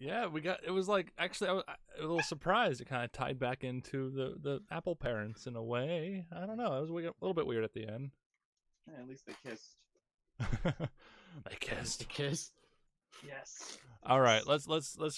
Yeah, it was like actually I was a little surprised. It kind of tied back into the Apple parents in a way. I don't know. It was a little bit weird at the end. Yeah, at least they kissed. They kissed. Kiss. Yes. All right, let's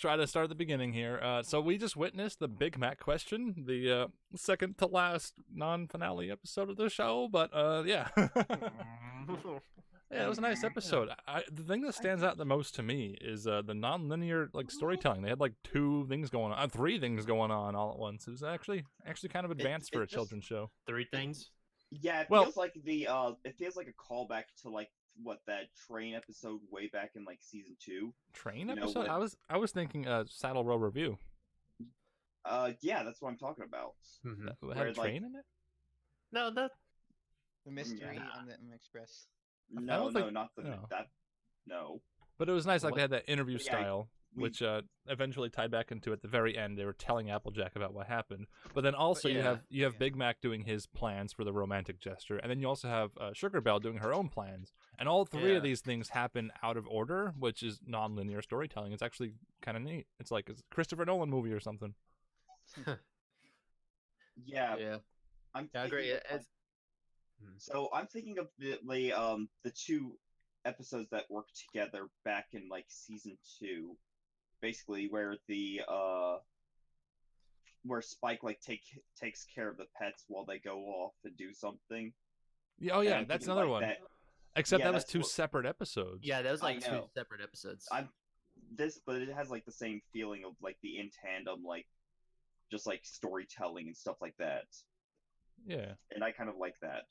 try to start at the beginning here. So we just witnessed the Big Mac question, the second to last non-finale episode of the show. But yeah, yeah, it was a nice episode. The thing that stands out the most to me is the non-linear like storytelling. They had like three things going on all at once. It was actually kind of advanced for a children's show. 3 things. Yeah, it Well- feels like it feels like a callback to like that train episode way back in like season 2. Train You know episode? what- I was thinking Saddle Row Review. Yeah, that's what I'm talking about. Mm-hmm. That had Where, a train in it? No, that The mystery Yeah. on the Express. No, don't think- not the no. that. No. But it was nice, like What- they had that interview Yeah, style, we- which eventually tied back into at the very end. They were telling Applejack about what happened, but then also you Yeah. have Yeah. Big Mac doing his plans for the romantic gesture, and then you also have Sugar Belle doing her own plans, and all three Yeah. of these things happen out of order, which is non-linear storytelling. It's actually kind of neat. It's like a Christopher Nolan movie or something. Yeah, yeah. I'm. Yeah, I agree. thinking of, It's- So I'm thinking of the 2 episodes that worked together back in like season 2, basically where where Spike like takes care of the pets while they go off and do something. Yeah, oh And yeah, I'm that's thinking, another like, one. that- Except yeah, that was that's 2 what- separate episodes. Yeah, that was I like 2 know. separate episodes. But it has like the same feeling of like the in tandem, like just like storytelling and stuff like that, Yeah. and I kind of like that.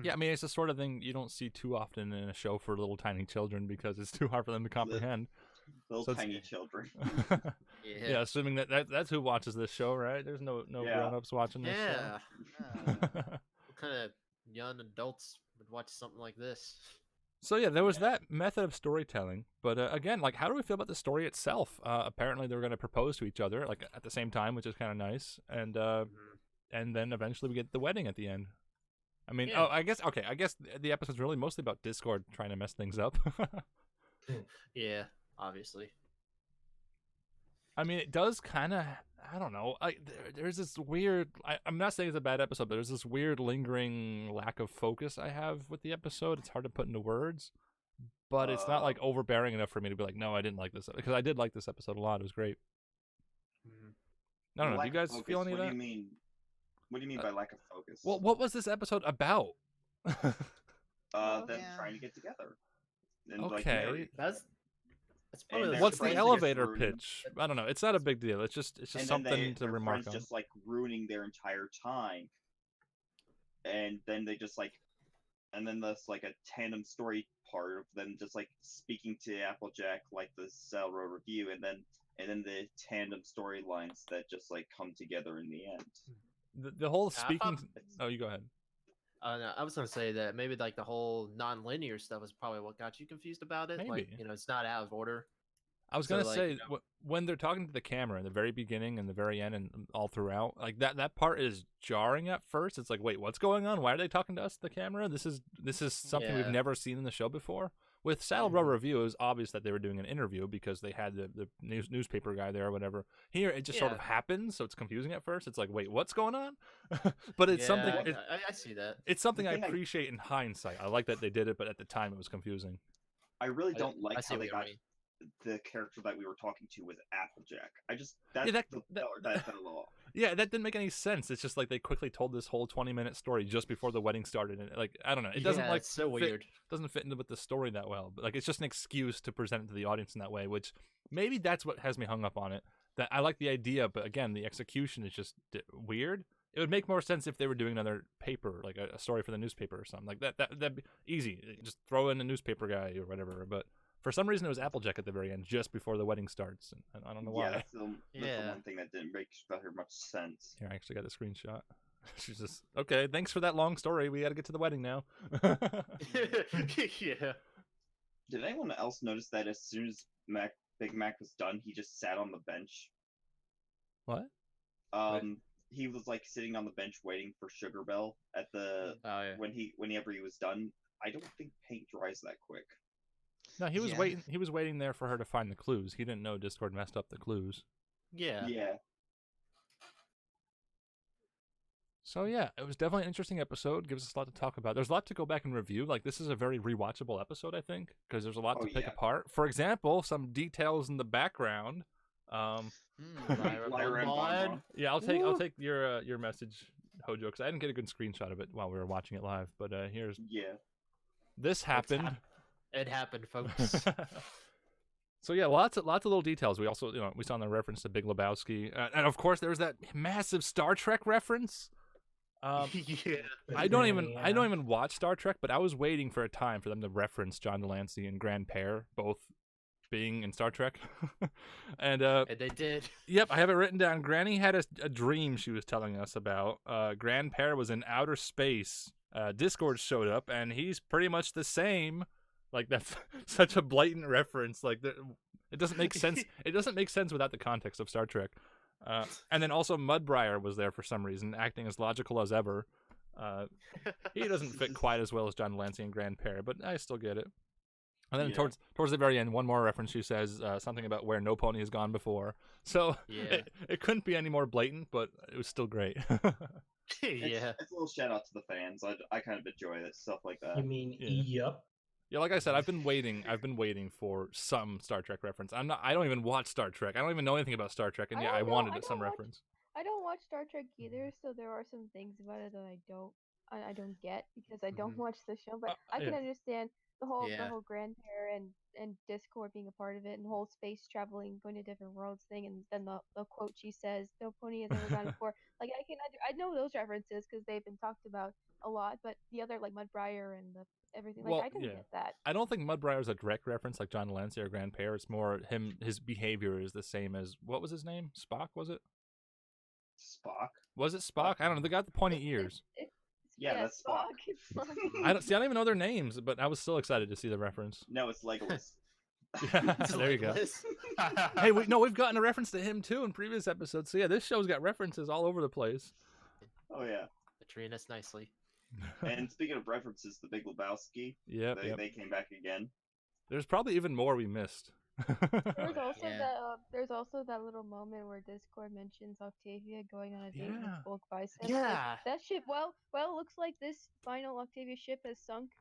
Yeah, I mean, it's the sort of thing you don't see too often in a show for little tiny children because it's too hard for them to comprehend. Little So it's- tiny children. Yeah, assuming that's who watches this show, right? There's no Yeah. grown-ups watching this Yeah. show. What kind of young adults would watch something like this? So yeah, there was that method of storytelling, but again, like, how do we feel about the story itself? Apparently, they were going to propose to each other like at the same time, which is kind of nice, and then eventually we get the wedding at the end. I mean, Yeah. I guess the episode's really mostly about Discord trying to mess things up. Yeah, obviously. I mean, it does kind of. I don't know. There's this weird. I'm not saying it's a bad episode, but there's this weird lingering lack of focus I have with the episode. It's hard to put into words, but it's not like overbearing enough for me to be like, no, I didn't like this, because I did like this episode a lot. It was great. I don't know. Do Lack you of guys feel focus, any of what that? do you mean? What do you mean by lack of focus? Well, what was this episode about? them yeah. trying to get together. And, like, Okay. marry. That's And probably they're What's friends the that gets elevator ruined. pitch? I don't know. It's not a big deal. It's just And then something to their remark friends on. just like ruining their entire time, and then they just like, and then there's like a tandem story part of them just like speaking to Applejack like the Saddle Row Review, and then the tandem storylines that just like come together in the end. The whole I speaking. thought- Oh, you go ahead. No, I was gonna say that maybe like the whole non-linear stuff is probably what got you confused about it. Like, Maybe. it's not out of order. I was So, gonna like, say when they're talking to the camera in the very beginning and the very end and all throughout, like that part is jarring at first. It's like, wait, what's going on? Why are they talking to us, the camera? This is something we've Yeah. never seen in the show before. With Saddle Row Review, it was obvious that they were doing an interview because they had the newspaper guy there or whatever. Here, it just sort of Yeah. happens, so it's confusing at first. It's like, wait, what's going on? But it's something. Yeah, I see that. It's something The I thing I- appreciate in hindsight. I like that they did it, but at the time, it was confusing. I really I- don't I like see how they what you got mean. the character that we were talking to was Applejack. I just Yeah, that- that fell off. Yeah, that didn't make any sense. It's just like they quickly told this whole 20-minute story just before the wedding started, and like, I don't know, it doesn't Yeah, like it's so fit- weird. doesn't fit into with the story that well. But like, it's just an excuse to present it to the audience in that way, which maybe that's what has me hung up on it. That I like the idea, but again, the execution is just weird. It would make more sense if they were doing another paper, like a story for the newspaper or something like that. That'd be easy. Just throw in a newspaper guy or whatever. But for some reason, it was Applejack at the very end, just before the wedding starts, and I don't know why. Yeah, that's the Yeah. one thing that didn't make very much sense. Here, I actually got a screenshot. She's just, okay, thanks for that long story. We got to get to the wedding now. Yeah. Did anyone else notice that as soon as Big Mac was done, he just sat on the bench? What? He was like sitting on the bench waiting for Sugar Belle at the Oh yeah. whenever he was done. I don't think paint dries that quick. No, he was Yeah. waiting. He was waiting there for her to find the clues. He didn't know Discord messed up the clues. Yeah. Yeah. So yeah, it was definitely an interesting episode. Gives us a lot to talk about. There's a lot to go back and review. Like this is a very rewatchable episode, I think, because there's a lot Oh, to pick yeah. apart. For example, some details in the background. Lyra Lyra and Bonbon. Bonbon. Yeah, I'll Woo. take your message, Hojo, because I didn't get a good screenshot of it while we were watching it live. But here's Yeah. this happened. It happened, folks. So yeah, lots of little details. We also we saw the reference to Big Lebowski, and of course there was that massive Star Trek reference. Yeah. I don't even watch Star Trek, but I was waiting for a time for them to reference John Delancey and Grandpere both being in Star Trek. And And they did. yep, I have it written down. Granny had a dream she was telling us about. Grandpere was in outer space. Discord showed up, and he's pretty much the same. Like that's such a blatant reference. Like it doesn't make sense. It doesn't make sense without the context of Star Trek. And then also Mudbriar was there for some reason, acting as logical as ever. He doesn't fit quite as well as John Delancey and Grandpere, but I still get it. And then Yeah. towards the very end, one more reference. She says something about where no pony has gone before. So Yeah. it couldn't be any more blatant, but it was still great. Yeah. It's a little shout out to the fans. I kind of enjoy that stuff like that. You mean Yeah. yup? Yeah, like I said, I've been waiting for some Star Trek reference. I don't even watch Star Trek. I don't even know anything about Star Trek, and yeah, I don't know- wanted I some don't watch- reference. I don't watch Star Trek either, so there are some things about it that I don't get because I don't Mhm. watch the show. But I can yeah. understand the whole Yeah. Grandpere and Discord being a part of it, and the whole space traveling, going to different worlds thing, and then the quote she says, "No pony has ever gone before." Like I know those references because they've been talked about a lot, but the other like Mudbriar and the everything, like Well, I can yeah. get that. I don't think Mudbriar is a direct reference like John Delancey or Grandpere. It's more his behavior is the same as what was his name? Spock, was it? Spock. Was it Spock? I don't know. They got the pointy ears. Yeah, that's Spock. It's Spock. I don't even know their names, but I was still excited to see the reference. No, it's Legolas. Yeah, there you go. Hey, we've gotten a reference to him too in previous episodes. So yeah, this show's got references all over the place. Oh yeah. Treating us nicely. And speaking of references, the Big Lebowski, Yep, yep. they came back again. There's probably even more we missed. There's also Yeah. there's also that little moment where Discord mentions Octavia going on a date Yeah. with Bulk Bicep. Like, Yeah. that ship. Well, looks like this final Octavia ship has sunk.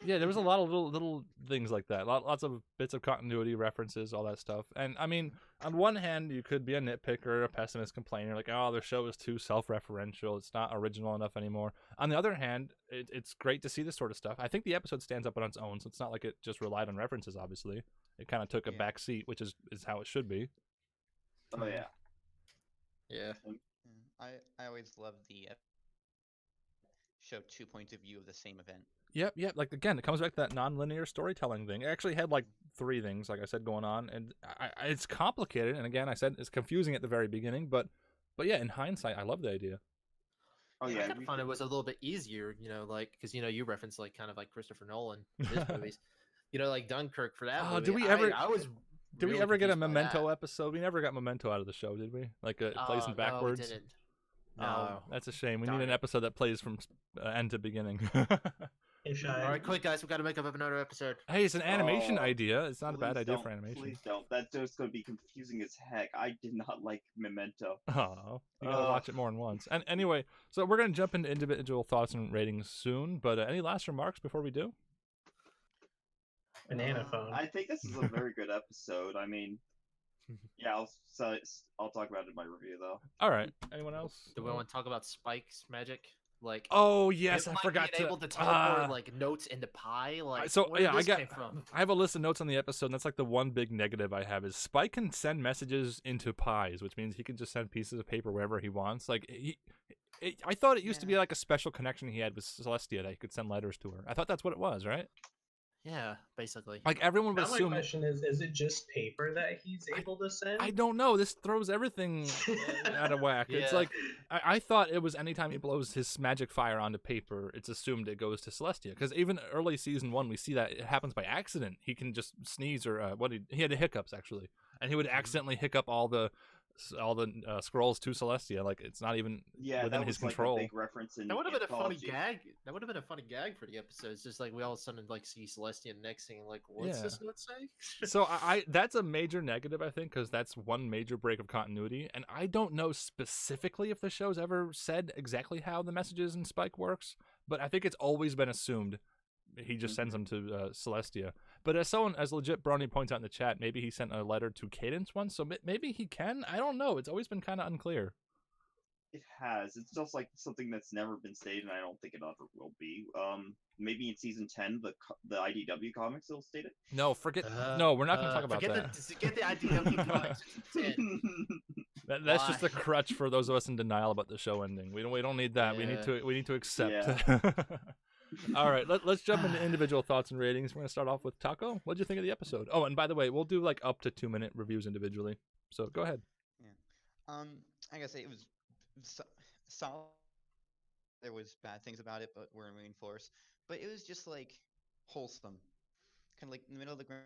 Yeah, there was a lot of little things like that. Lots of bits of continuity references, all that stuff. And I mean, on one hand, you could be a nitpicker, a pessimist complainer, like, oh, the show is too self-referential. It's not original enough anymore. On the other hand, it's great to see this sort of stuff. I think the episode stands up on its own, so it's not like it just relied on references. Obviously, it kind of took a Yeah. back seat, which is how it should be. Oh yeah. Yeah. I always love the show two points of view of the same event. Yep. Like again, it comes back to that non-linear storytelling thing. It actually had like three things, like I said, going on, and it's complicated. And again, I said it's confusing at the very beginning, but yeah, in hindsight, I love the idea. Oh I yeah. kind of found it was a little bit easier, like because you referenced like kind of like Christopher Nolan his movies, like Dunkirk for that. Oh, movie. did we ever- I was. Did we really ever get a confused by Memento that. episode? We never got Memento out of the show, did we? Like it plays Oh, in backwards. No, we didn't. Oh, No. that's a shame. We Darn need an it. episode that plays from end to beginning. Hey, Shy. All right, quick guys, we got to make up another episode. Hey, it's an animation Oh, idea. It's not a bad Please idea don't, for animation. Please don't. That's just going to be confusing as heck. I did not like Memento. Oh, you gotta Ugh. watch it more than once. And anyway, so we're gonna jump into individual thoughts and ratings soon. But any last remarks before we do? Banana phone. I think this is a very good episode. I mean, yeah, I'll talk about it in my review though. All right. Anyone else? Do we want to talk about Spike's magic? Like, Oh yes, him, I like, forgot being to. able to teleport ah. like notes into pie. Like, So where yeah, did this I came got. from? I have a list of notes on the episode. And that's like the one big negative I have is Spike can send messages into pies, which means he can just send pieces of paper wherever he wants. Like I thought it used to be Yeah. like a special connection he had with Celestia that he could send letters to her. I thought that's what it was, right? Yeah, basically. Like everyone would Now my assume. question is it just paper that he's able to send? I don't know. This throws everything out of whack. It's Yeah. like I thought it was anytime he blows his magic fire onto paper, it's assumed it goes to Celestia. Because even early season 1, we see that it happens by accident. He can just sneeze or he had hiccups actually, and he would accidentally hiccup all the all the scrolls to Celestia. Like it's not even Yeah, within that his was like control. a big reference in That would have been a funny Anthology. gag. That would have been a funny gag for the episode. It's just like we all of a sudden like see Celestian next thing, like what's Yeah. this note say? So I that's a major negative, I think, because that's one major break of continuity, and I don't know specifically if the show's ever said exactly how the messages in Spike works, but I think it's always been assumed he just sends them to Celestia. But as legit Brony points out in the chat, maybe he sent a letter to Cadence once, so maybe he can. I don't know. It's always been kind of unclear. It has. It's just like something that's never been stated, and I don't think it ever will be. Maybe in season 10, the IDW comics will state it. No, forget. No, we're not going to talk about forget that. Forget the IDW comics. That's just a Why? crutch for those of us in denial about the show ending. We don't need that. Yeah. We need to accept. All right, let's jump into individual thoughts and ratings. We're gonna start off with Taco. What did you think of the episode? Oh, and by the way, we'll do like up to 2-minute reviews individually. So go ahead. I gotta say it was solid. There was bad things about it, but were reinforced. But it was just like wholesome, kind of like in the middle of the ground.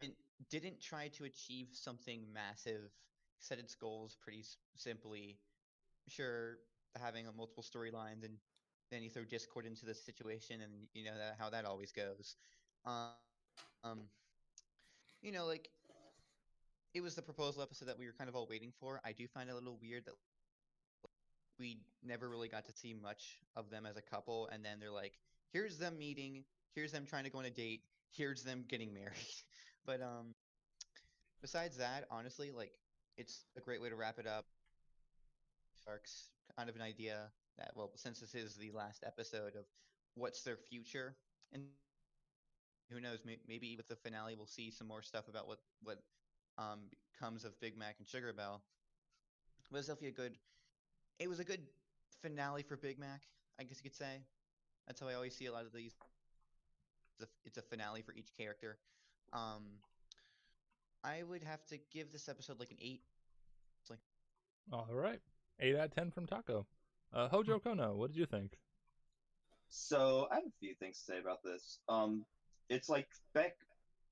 It didn't try to achieve something massive. Set its goals pretty simply. Sure, having multiple storylines, and then you throw Discord into the situation, and you know how that always goes. Um, um, like it was the proposal episode that we were kind of all waiting for. I do find it a little weird that we never really got to see much of them as a couple, and then they're like, here's them meeting, here's them trying to go on a date, here's them getting married. But besides that, honestly, like it's a great way to wrap it up. Sharks kind of an idea that, well, since this is the last episode of what's their future, and who knows, maybe with the finale we'll see some more stuff about what comes of Big Mac and Sugar Bell. But it's definitely it was a good finale for Big Mac, I guess you could say. That's how I always see a lot of these. It's a finale for each character. I would have to give this episode like an 8. It's like, All right, 8 out of 10 from Taco. Hojo Kono, what did you think? So I have a few things to say about this. It's like Beck,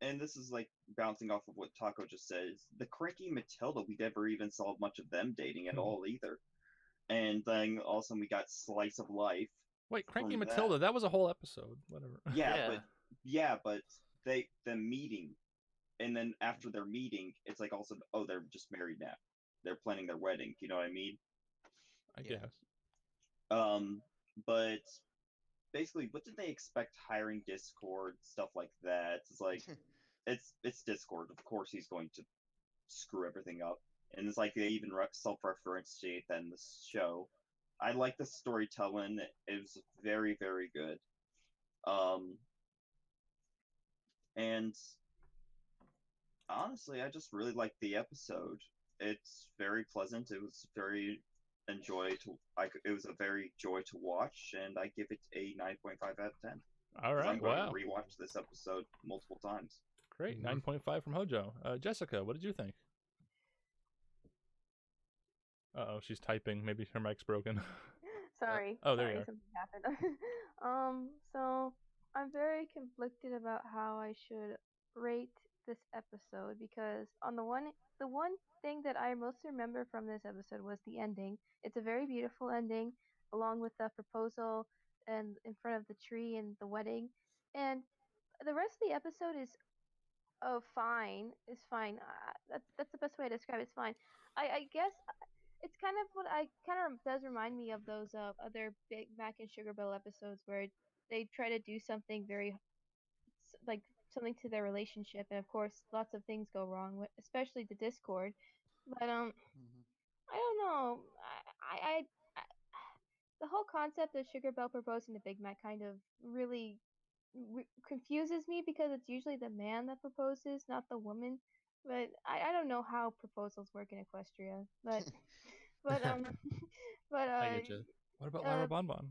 and this is like bouncing off of what Taco just said. The Cranky Matilda, we never even saw much of them dating at all either. And then also we got Slice of Life. Wait, Cranky from Matilda, that was a whole episode. Whatever. But them meeting, and then after their meeting, it's like also they're just married now. They're planning their wedding. You know what I mean? I Yeah. guess. But basically, what did they expect hiring Discord, stuff like that? It's like it's Discord. Of course, he's going to screw everything up. And it's like they even self-referenced in the show. I like the storytelling. It was very, very good. And honestly, I just really liked the episode. It's very pleasant. It was very it was a very joy to watch, and I give it a 9.5 out of 10. All 'Cause right, I'm going wow. to rewatch this episode multiple times. Great, Mhm. 9.5 from Hojo. Jessica, what did you think? Uh-oh, she's typing. Maybe her mic's broken. Sorry. oh, there you sorry, are. something happened. So I'm very conflicted about how I should rate this episode because the one thing that I most remember from this episode was the ending. It's a very beautiful ending, along with the proposal and in front of the tree and the wedding, and the rest of the episode is fine. It's fine. That's the best way to describe it. It's fine. I guess it's kind of what I kind of does remind me of those other Big Mac and Sugar Bell episodes where they try to do something very like something to their relationship, and of course lots of things go wrong, especially the Discord. But I don't know. I the whole concept of Sugar Bell proposing to Big Mac kind of really confuses me because it's usually the man that proposes, not the woman. But I don't know how proposals work in Equestria. But but I get you. What about uh, Lyra Bonbon?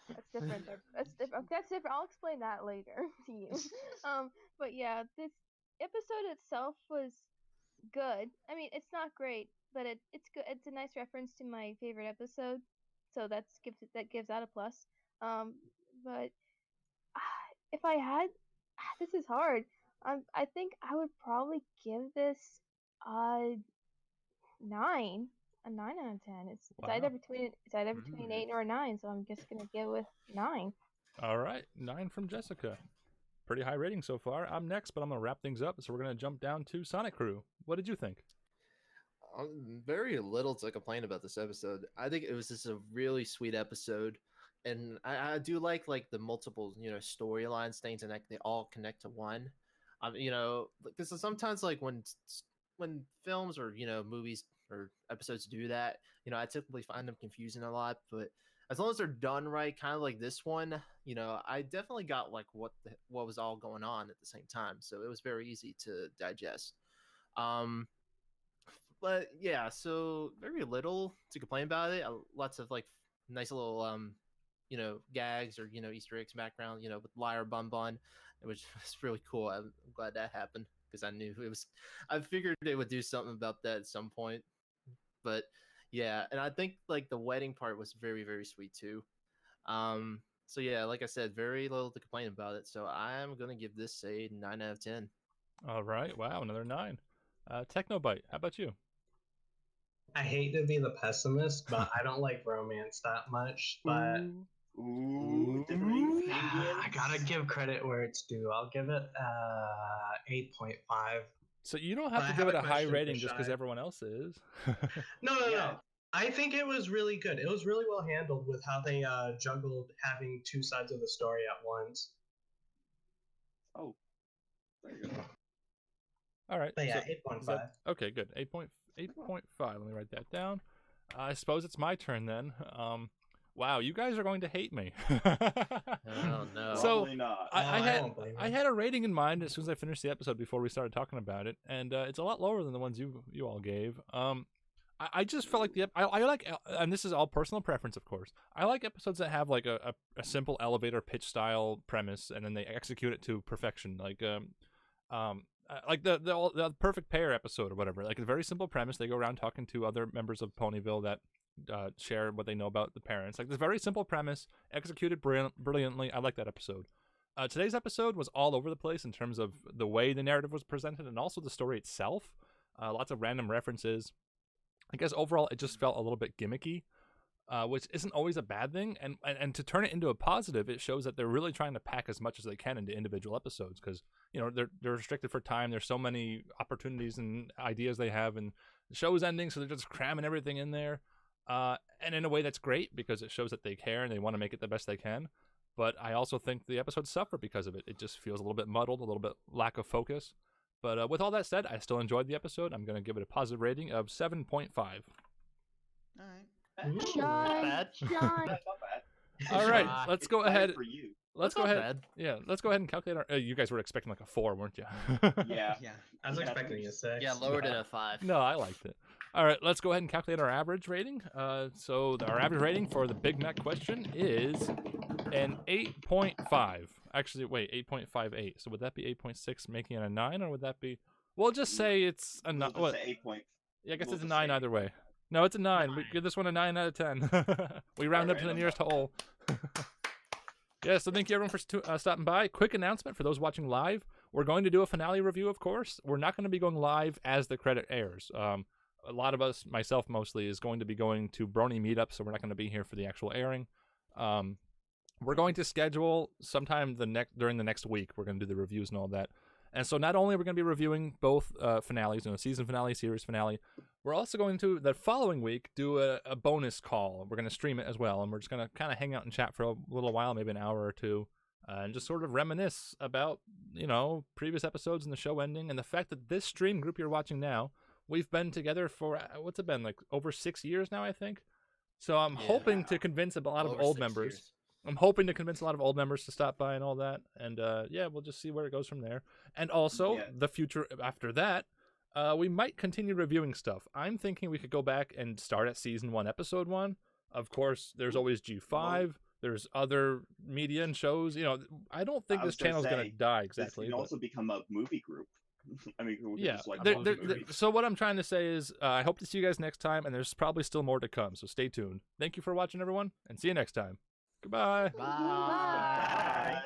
that's different. That's different. That's different. I'll explain that later to you. But yeah, this episode itself was good. I mean, it's not great, but it's good. It's a nice reference to my favorite episode, so that gives that a plus. But if I had, this is hard. I think I would probably give this 9. A 9 out of 10. It's Wow. either between an 8 or a 9, so I'm just gonna go with 9. All right, 9 from Jessica. Pretty high rating so far. I'm next, but I'm gonna wrap things up. So we're gonna jump down to Sonic Crew. What did you think? Very little to complain about this episode. I think it was just a really sweet episode, and I do like the multiple storylines, things, and they all connect to one. Because sometimes when films or movies or episodes do that, I typically find them confusing a lot. But as long as they're done right, kind of like this one, I definitely got what was all going on at the same time. So it was very easy to digest. But yeah, so very little to complain about it. Lots of nice little gags or Easter eggs background, with Liar Bun Bun, which was really cool. I'm glad that happened because I knew it was. I figured they would do something about that at some point. But yeah, and I think the wedding part was very, very sweet too. So yeah, like I said, very little to complain about it. So I'm gonna give this a 9 out of 10. All right, wow, another 9. Technobite, how about you? I hate to be the pessimist, but I don't like romance that much. But Ooh, different I gotta give credit where it's due. I'll give it 8.5. So you don't have But to I give have it a a high question for rating just because Shai. everyone else is. No. Yeah. I think it was really good. It was really well handled with how they juggled having two sides of the story at once. Oh, there you go. All right. But yeah, so 8.5. is that- okay, good. 8.5. Let me write that down. I suppose it's my turn then. Wow, you guys are going to hate me. Oh no. So, Probably not. I won't blame you. I had a rating in mind as soon as I finished the episode before we started talking about it, and it's a lot lower than the ones you all gave. I just felt like I like, and this is all personal preference, of course. I like episodes that have a simple elevator pitch style premise, and then they execute it to perfection. Like the Perfect Pair episode or whatever. Like a very simple premise. They go around talking to other members of Ponyville that share what they know about the parents. Like this very simple premise, executed brilliantly. I like that episode. Today's episode was all over the place in terms of the way the narrative was presented and also the story itself. Lots of random references. I guess overall it just felt a little bit gimmicky, which isn't always a bad thing. And to turn it into a positive, it shows that they're really trying to pack as much as they can into individual episodes because they're restricted for time. There's so many opportunities and ideas they have, and the show's ending, so they're just cramming everything in there. And in a way that's great because it shows that they care and they want to make it the best they can. But I also think the episodes suffer because of it. It just feels a little bit muddled, a little bit lack of focus. But with all that said, I still enjoyed the episode. I'm going to give it a positive rating of 7.5. All right. Ooh. Shine, bad. shine. That's not bad. All right, Ah, let's It's go bad ahead. for you. Let's That's go not ahead. bad. Yeah, let's go ahead and calculate our. You guys were expecting like a 4, weren't you? Yeah. Yeah. I was Yeah, expecting a 6. Yeah, lowered it at 5. No, I liked it. All right, let's go ahead and calculate our average rating. So our average rating for the Big Mac question is an 8.5. Actually, wait, 8.58. So would that be 8.6, making it a 9, or would that be? We'll just say it's a 9. We'll just What? say 8 point. Yeah, I guess we'll it's a just 9 say either way. No, it's a 9. We 9. give this one a 9 out of 10. We round up to the Alright. nearest whole. Yeah, so thank you everyone for stopping by. Quick announcement for those watching live. We're going to do a finale review, of course. We're not going to be going live as the credit airs. A lot of us, myself mostly, is going to be going to Brony meetup, so we're not going to be here for the actual airing. We're going to schedule sometime during the next week. We're going to do the reviews and all that. And so not only are we going to be reviewing both finales, season finale, series finale, we're also going to, the following week, do a bonus call. We're going to stream it as well, and we're just going to kind of hang out and chat for a little while, maybe an hour or two, and just sort of reminisce about, previous episodes and the show ending, and the fact that this stream group you're watching now, we've been together for, what's it been, like over 6 years now, I think? So I'm Yeah. hoping to convince a lot of Over old 6 members. years. I'm hoping to convince a lot of old members to stop by and all that. And yeah, we'll just see where it goes from there. And also, Yeah. the future after that, we might continue reviewing stuff. I'm thinking we could go back and start at season 1, episode 1. Of course, there's always G5. There's other media and shows. I don't think I this was gonna channel's going to say, die This exactly. can but- also become a movie group. I mean, we could yeah. just like there- watch there- movies. so what I'm trying to say is I hope to see you guys next time, and there's probably still more to come. So stay tuned. Thank you for watching, everyone, and see you next time. Goodbye. Bye.